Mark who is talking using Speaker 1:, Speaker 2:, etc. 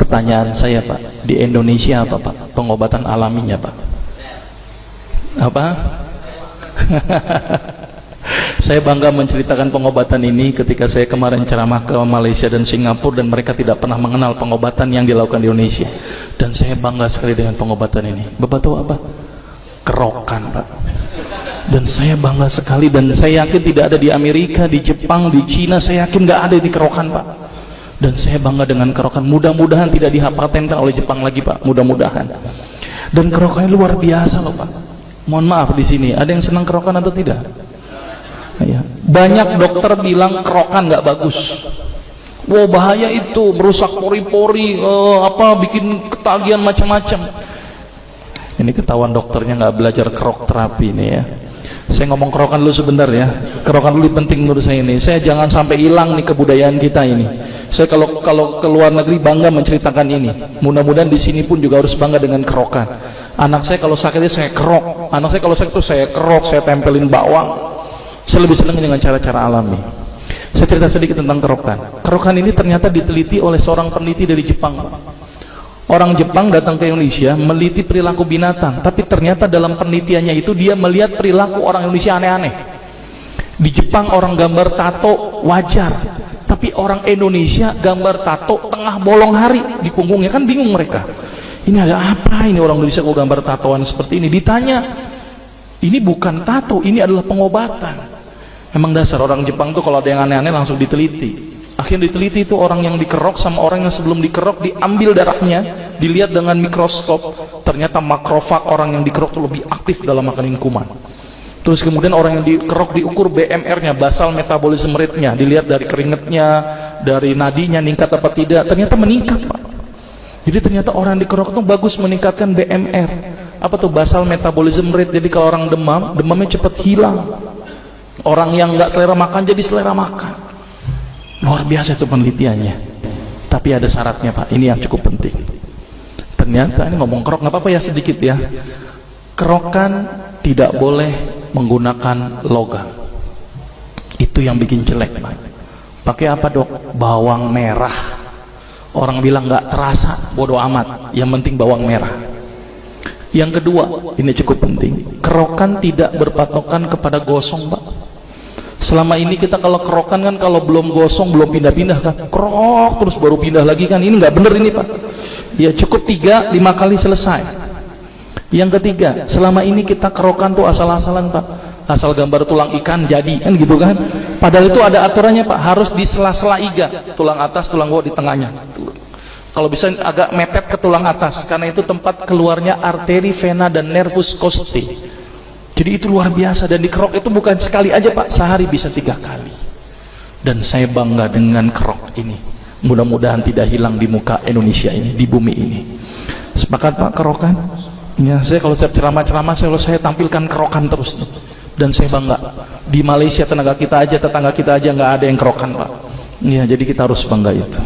Speaker 1: Pertanyaan saya Pak, di Indonesia apa Pak pengobatan alaminya Pak? Apa? Saya bangga menceritakan pengobatan ini ketika saya kemarin ceramah ke Malaysia dan Singapura, dan mereka tidak pernah mengenal pengobatan yang dilakukan di Indonesia. Dan saya bangga sekali dengan pengobatan ini. Bapak tahu apa? Kerokan Pak. Dan saya bangga sekali, dan saya yakin tidak ada di Amerika, di Jepang, di Cina, saya yakin nggak ada di kerokan Pak. Dan saya bangga dengan kerokan. Mudah-mudahan tidak dipatenkan oleh Jepang lagi Pak, mudah-mudahan. Dan kerokannya luar biasa loh Pak. Mohon maaf, di sini ada yang senang kerokan atau tidak? Ya. Banyak dokter bilang kerokan nggak bagus. Wah bahaya itu, merusak pori-pori, bikin ketagihan macam-macam. Ini ketahuan dokternya nggak belajar kerok terapi ini ya. Saya ngomong kerokan dulu sebentar ya. Kerokan dulu penting menurut saya ini. Saya jangan sampai hilang nih kebudayaan kita ini. Saya kalau ke luar negeri bangga menceritakan ini. Mudah-mudahan di sini pun juga harus bangga dengan kerokan. Anak saya kalau sakitnya saya kerok. Anak saya kalau sakit itu saya kerok, saya tempelin bawang. Saya lebih senang dengan cara-cara alami. Saya cerita sedikit tentang kerokan. Kerokan ini ternyata diteliti oleh seorang peneliti dari Jepang. Orang Jepang datang ke Indonesia meliti perilaku binatang, tapi ternyata dalam penelitiannya itu dia melihat perilaku orang Indonesia aneh-aneh. Di Jepang orang gambar tato wajar, tapi orang Indonesia gambar tato tengah bolong hari di punggungnya, kan bingung mereka. Ini ada apa ini orang Indonesia kok gambar tatoan seperti ini? Ditanya, ini bukan tato, ini adalah pengobatan. Memang dasar orang Jepang tuh kalau ada yang aneh-aneh langsung diteliti. Akhirnya diteliti itu orang yang dikerok sama orang yang sebelum dikerok, diambil darahnya, dilihat dengan mikroskop, ternyata makrofag orang yang dikerok itu lebih aktif dalam makanin kuman. Terus kemudian orang yang dikerok diukur BMR-nya, basal metabolism rate-nya, dilihat dari keringetnya, dari nadinya meningkat apa tidak, ternyata meningkat Pak. Jadi ternyata orang yang dikerok itu bagus meningkatkan BMR. Apa tuh? Basal metabolism rate. Jadi kalau orang demam, demamnya cepat hilang. Orang yang nggak selera makan jadi selera makan. Luar biasa itu penelitiannya. Tapi ada syaratnya Pak, ini yang cukup penting. Ternyata ini ngomong kerok nggak apa-apa ya sedikit ya. Kerokan tidak boleh menggunakan logam. Itu yang bikin jelek Pak. Pakai apa Dok? Bawang merah. Orang bilang nggak terasa, bodoh amat. Yang penting bawang merah. Yang kedua, ini cukup penting. Kerokan tidak berpatokan kepada gosong Pak. Selama ini kita kalau kerokan kan kalau belum gosong belum pindah-pindah kan, kerok terus baru pindah lagi kan, ini nggak bener ini Pak. Ya cukup 3-5 kali selesai. Yang ketiga, selama ini kita kerokan tuh asal-asalan Pak, asal gambar tulang ikan jadi kan gitu kan. Padahal itu ada aturannya Pak, harus di sela-sela iga, tulang atas, tulang bawah di tengahnya. Kalau bisa agak mepet ke tulang atas, karena itu tempat keluarnya arteri, vena dan nervus costae. Jadi itu luar biasa, dan dikerok itu bukan sekali aja Pak, sehari bisa 3 kali. Dan saya bangga dengan kerok ini. Mudah-mudahan tidak hilang di muka Indonesia ini, di bumi ini. Sepakat Pak kerokan? Ya, saya kalau setiap ceramah-ceramah saya tampilkan kerokan terus. Dan saya bangga. Di Malaysia tetangga kita aja nggak ada yang kerokan Pak. Ya, jadi kita harus bangga itu.